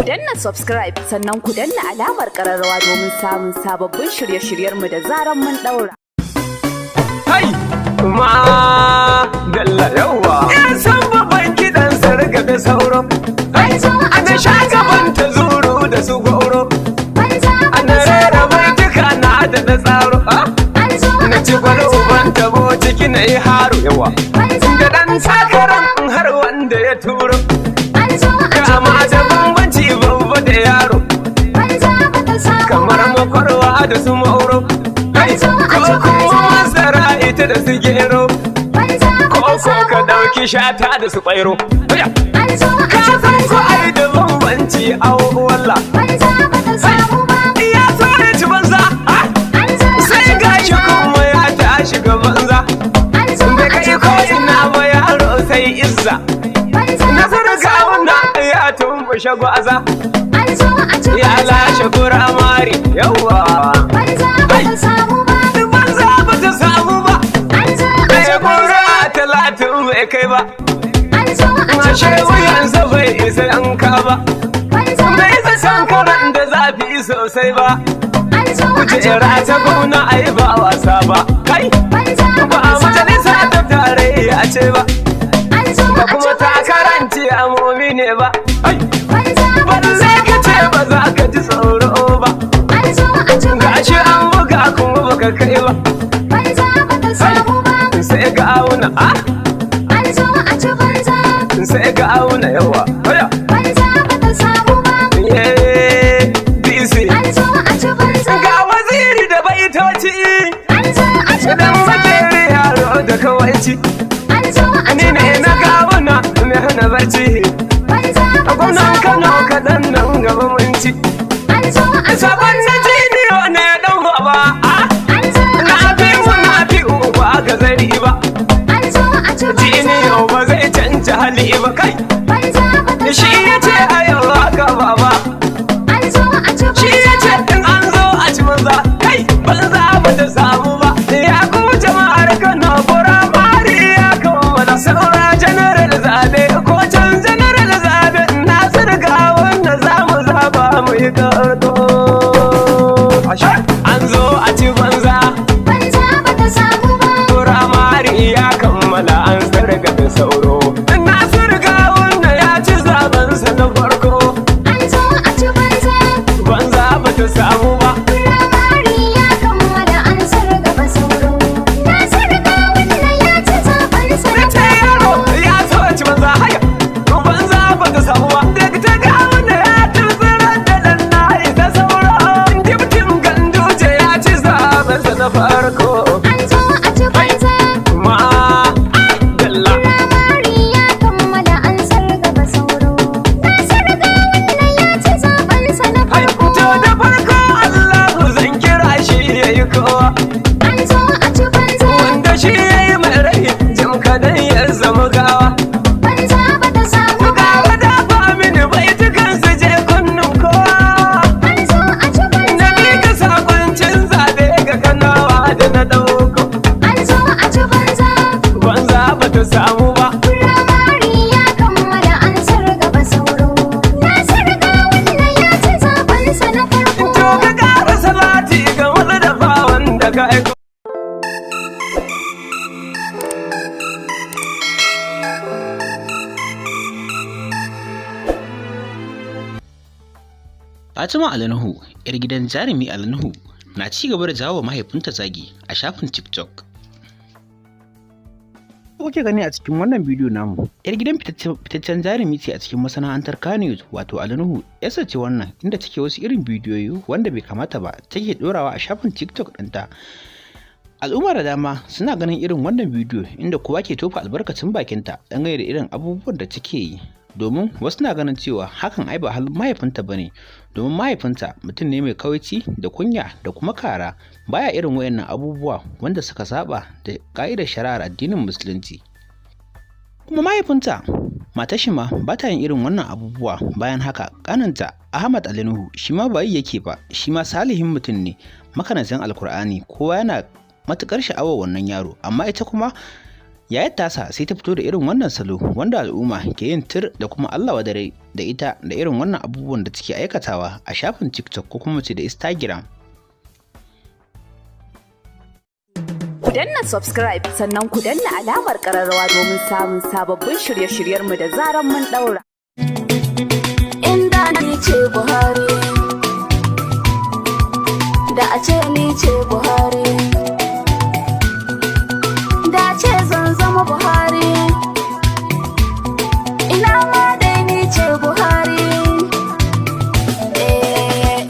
danna subscribe sannan ku danna alamar ƙararrawa domin samun sababbin shirye-shiryenmu da zaran mun daura. Hai! Ma dalla yawa! Yan san babban kiɗan sarga da sauro. Ana shagaban ta zuru da su goro. Ana rera baituka na da na tsaro. Na ci gwal uban tabo ciki na yi haro yawa. Da ɗan sakaran har wanda ya turo. Kama da bambanci babba da yaro. Kamar makwarwa da su mauro. Ko kuma masara ita da su gero. Ko ka ɗauki shata da su ƙwairo. Ka san ko ai da bambanci a walla. Ya so ya ci banza. Sai gashi kuma ya tashi ga banza. Bai kai ko ina ba yaro sai izza. Nasarar gawuna ya tumbushe gwaza. Ya lashe kuramari yawa. Banza ba ta samu ba. Ɗaya kura 30 bai kai ba. Ashe wuyansa bai isa yanka ba. Bai isa sankaran da zafi sosai ba. Kujera ta gona a yi ba wasa ba. Kai ba a majalisa ta tarayya ce ba. Ba kuma ta karanci amomi ne ba. Balle ka ce ba za ka ji tsoro ba. Gashi an buga kuma baka kai ba. Sai ga auna sai ga auna yawa. DC ga waziri da baitoci. Idan makere yaro da kawaici. Ni ne na gawuna mai hana barci. A gwamnan Kano kaɗan nan gaba mun ci. Sabon na jiniyo ne ɗan baba. Na fi uba ga zari ba. Jiniyo ba zai canja hali ba kai. Shi ya ce a yau haka baba. Shi ya ce in an zo a ci banza. Kai banza ba ta samu ba. Ya kuma jama'ar Kano firamare ya kammala. Saura general zabe ko can general zabe. Na sirga wanda za mu zaba mu yi karto. An zo a ci banza. Firamare ya kammala an sirga da sauro. Na sirga wanda ya ci zabensa na farko. Banza ba ta samu ba. Farko an zo a ci banza ma dalla firamare ya kammala an sarga ba sauro. Na sarga wannan ya ci zabansa na farko. To da farko Allahu zan kira shi yayi kowa. An zo a ci banza wanda shi yayi mai rai jim kadan ya zama gawa. Banza ba ta samu gawa da ba mini baitukan su je kunnun kowa. An zo a ci banza na miƙa sakoncin zabe ga Kanawa da na ɗauko. An zo a ci banza. Banza ba ta samu ba. Firamare ya kammala an sarga ba sauro. Na sarga wannan ya ci zabansa na farko. To ka ƙara salati ga wani da ba wanda ka aiko. Fatima Alnuhu, 'yar gidan jarumi Alnuhu, na ci gaba da jawo mahaifinta zagi a shafin TikTok. Kuke gani a cikin wannan bidiyo namu, 'yar gidan fitaccen jarumi ce a cikin masana'antar Kannywood wato Alnuhu, yasa ce wannan inda take wasu irin bidiyoyi wanda bai kamata ba take dorawa a shafin TikTok ɗinta. Al'umma da dama suna ganin irin wannan bidiyo inda kowa ke tofa albarkacin bakinta dangane da irin abubuwan da take yi. Domin wasu na ganin cewa hakan ai ba halin mahaifinta bane, domin mahaifinta mutum ne mai kawaici da kunya da kuma kara, baya irin wayannan abubuwa wanda suka saba da ka'idar shari'ar addinin musulunci. Kuma mahaifinta matar shi ma ba ta yin irin wannan abubuwa. Bayan haka kaninta Ahmad Alnuhu shi ma ba yi yake ba, shi ma salihin mutum ne makanancin alkur'ani, kowa yana matukar sha'awar wannan yaro, amma ita kuma Yayar tasa sai ta fito da irin wannan salo wanda al'umma ke yin tir da kuma Allah wadare da ita da irin wannan abubuwan da take aikatawa a shafin TikTok ko kuma ce da Instagram. Ku danna subscribe sannan ku danna alamar ƙararrawa domin samun sababbin shirye-shiryenmu da zaran mun ɗaura. Inda ni ce Buhari, da a ce ni ce Buhari, da ce zan zama Buhari, ina ma dai ni ce Buhari.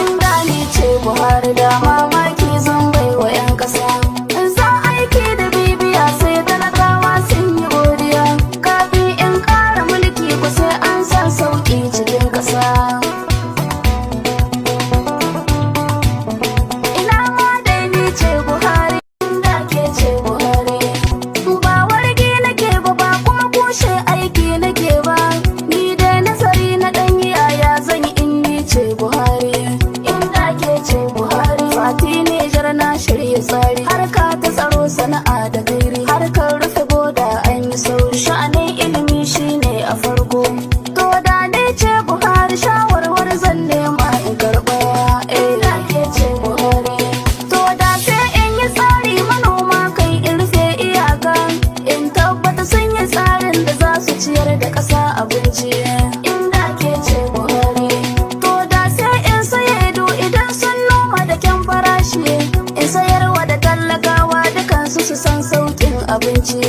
Inda ni ce Buhari da mamaki zan bai wa 'yan ƙasa. Zan aiki da bibiya sai talakawa sun yi godiya. Kafin in ƙara mulki ku sai an san sauƙi cikin ƙasa. Ina ma dai ni ce Buhari, inda ke ce Buhari. Ba wargi nake ba ba kuma kushe aiki nake ba. Ni dai nazari na ɗan yaya zan yi in ni ce Buhari. Inda ke ce Buhari. Fati Nijar na shirya tsari. Harka ta tsaro sana'a da gairi. Harkar rufe boda an yi sauri. Sha'anin ilimi shine a farko. To da ne ce Buhari shawarwar zan nema in karɓa. Inda ke ce Buhari. To da sai in yi tsari manoma kai in rufe iyaka. In tabbata sun yi tsarin da za su ciyar da ƙasa abinci. Inda ke ce Buhari. To da sai in saye do idan sun noma da kyan farashi. In sayarwa da talakawa dukansu su san sauƙin abinci.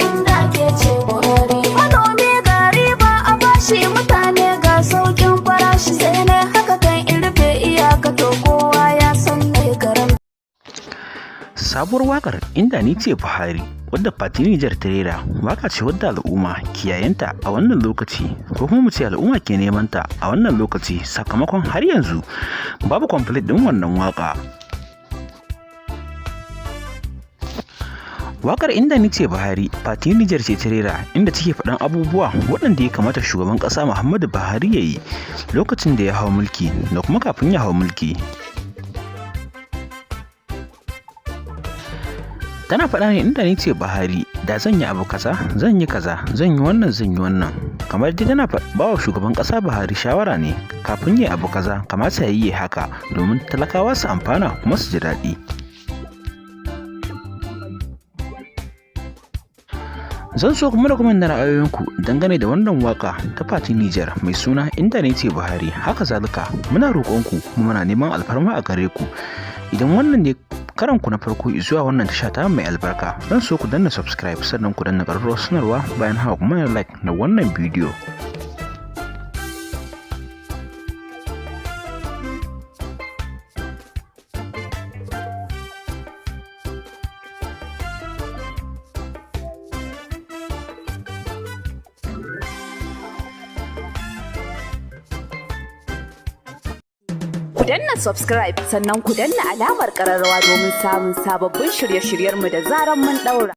Inda ke ce Buhari. Manomi ga riba a bashi, mutane ga sauƙin farashi. Sai ne haka kan in rufe iyaka to kowa ya san mai karam. Sabuwar wakar Inda ni ce Buhari wadda Fati Nijar ta rera waka ce wadda al'umma kiyayenta a wannan lokaci ko kuma mu ce al'umma ke neman ta a wannan lokaci sakamakon har yanzu babu complete din wannan waka. Wakar Inda ni ce Buhari Fati Nijar ce ta rera inda take faɗan abubuwa waɗanda ya kamata shugaban ƙasa Muhammadu Buhari ya yi lokacin da ya hau mulki da kuma kafin ya hau mulki. Tana faɗa ne inda ni ce Buhari da zan yi abu kaza zan yi kaza zan yi wannan kamar dai tana ba wa shugaban ƙasa Buhari shawara ne kafin yi abu kaza kamata ya yi haka domin talakawa su amfana kuma su ji daɗi. Zan so kuma da kuma da ra'ayoyinku dangane da wannan waka ta Fati Nijar mai suna Inda ni ce Buhari. Haka zalika muna roƙonku kuma muna neman alfarma a gare ku idan wannan ne karanku na farko zuwa wannan tasha ta mai albarka, zan so ku danna subscribe sannan ku danna ƙararrawar sanarwa bayan haka kuma like na wannan bidiyo. Ku danna subscribe sannan ku danna alamar ƙararrawa domin samun sababbin shirye-shiryenmu da zaran mun ɗaura.